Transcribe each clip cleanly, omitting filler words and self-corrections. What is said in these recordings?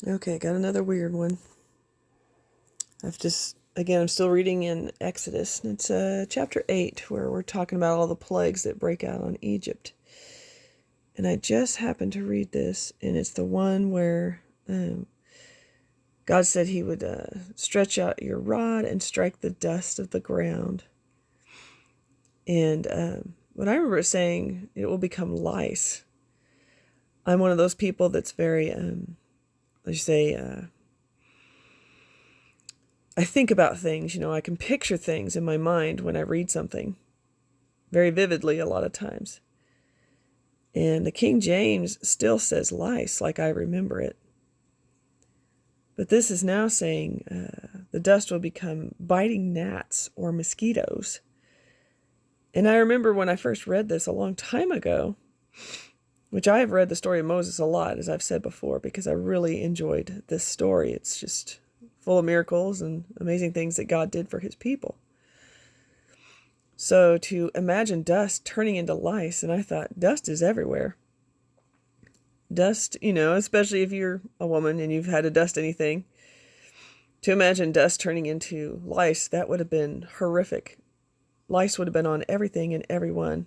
Okay, got another weird one. I'm still reading in Exodus. It's chapter 8, where we're talking about all the plagues that break out on Egypt. And I just happened to read this, and it's the one where God said he would stretch out your rod and strike the dust of the ground. And what I remember saying, it will become lice. I'm one of those people that's very, I think about things, I can picture things in my mind when I read something very vividly a lot of times. And the King James still says lice like I remember it. But this is now saying the dust will become biting gnats or mosquitoes. And I remember when I first read this a long time ago, which I have read the story of Moses a lot, as I've said before, because I really enjoyed this story. It's just full of miracles and amazing things that God did for his people. So to imagine dust turning into lice, and I thought, dust is everywhere. Dust, especially if you're a woman and you've had to dust anything, to imagine dust turning into lice, that would have been horrific. Lice would have been on everything and everyone.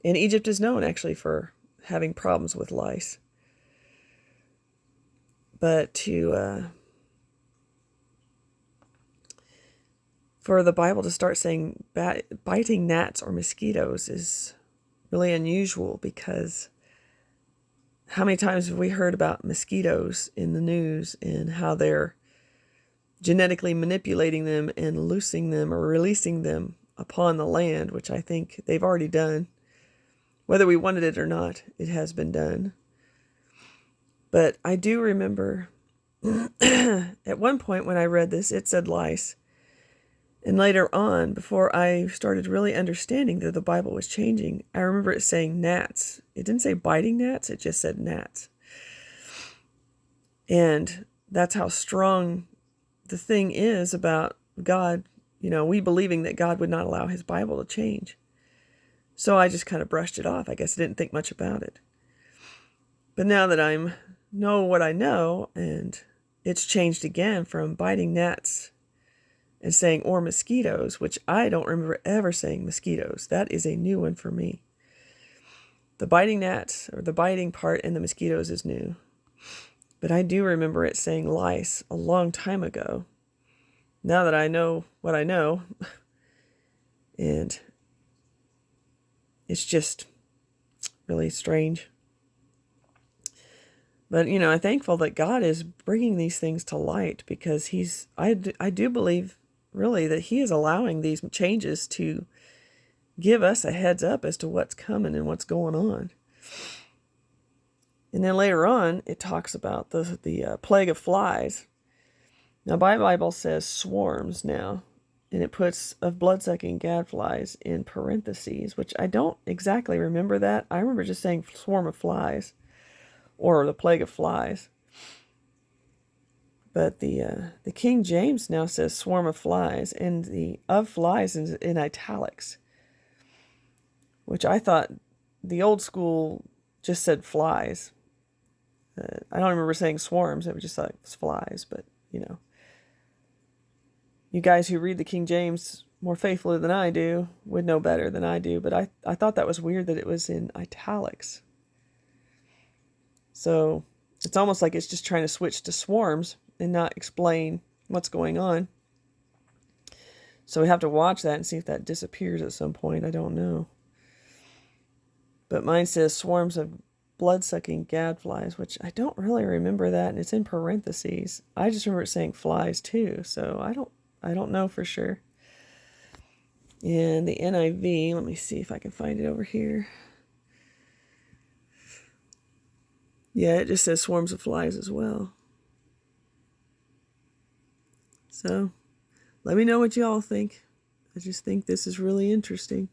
And Egypt is known actually for having problems with lice. But for the Bible to start saying biting gnats or mosquitoes is really unusual, because how many times have we heard about mosquitoes in the news and how they're genetically manipulating them and loosing them or releasing them upon the land, which I think they've already done. Whether we wanted it or not, it has been done. But I do remember at one point when I read this, it said lice. And later on, before I started really understanding that the Bible was changing, I remember it saying gnats. It didn't say biting gnats, it just said gnats. And that's how strong the thing is about God, we believing that God would not allow his Bible to change. So I just kind of brushed it off. I guess I didn't think much about it. But now that I know what I know, and it's changed again from biting gnats and saying or mosquitoes, which I don't remember ever saying mosquitoes. That is a new one for me. The biting gnats, or the biting part, and the mosquitoes is new. But I do remember it saying lice a long time ago. Now that I know what I know, and it's just really strange. But, I'm thankful that God is bringing these things to light, because I do believe really that he is allowing these changes to give us a heads up as to what's coming and what's going on. And then later on, it talks about the plague of flies. Now, my Bible says swarms now, and it puts of blood-sucking gadflies in parentheses, which I don't exactly remember that. I remember just saying swarm of flies, or the plague of flies. But the King James now says swarm of flies, and the of flies is in italics, which I thought the old school just said flies. I don't remember saying swarms. It was just like flies, but, you guys who read the King James more faithfully than I do would know better than I do, but I thought that was weird that it was in italics. So it's almost like it's just trying to switch to swarms and not explain what's going on. So we have to watch that and see if that disappears at some point. I don't know. But mine says swarms of blood-sucking gadflies, which I don't really remember that, and it's in parentheses. I just remember it saying flies too, so I don't know for sure. And the NIV, let me see if I can find it over here. Yeah, it just says swarms of flies as well. So, let me know what y'all think. I just think this is really interesting.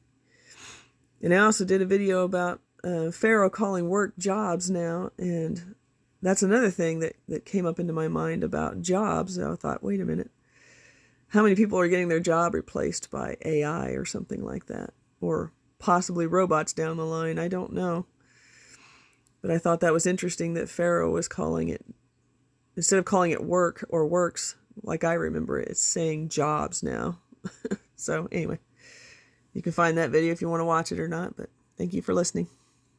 And I also did a video about Pharaoh calling work jobs now, and that's another thing that came up into my mind about jobs. I thought, wait a minute. How many people are getting their job replaced by AI or something like that? Or possibly robots down the line, I don't know. But I thought that was interesting that Pharaoh was calling it instead of calling it work or works, like I remember it, it's saying jobs now. So anyway, you can find that video if you want to watch it or not, but thank you for listening.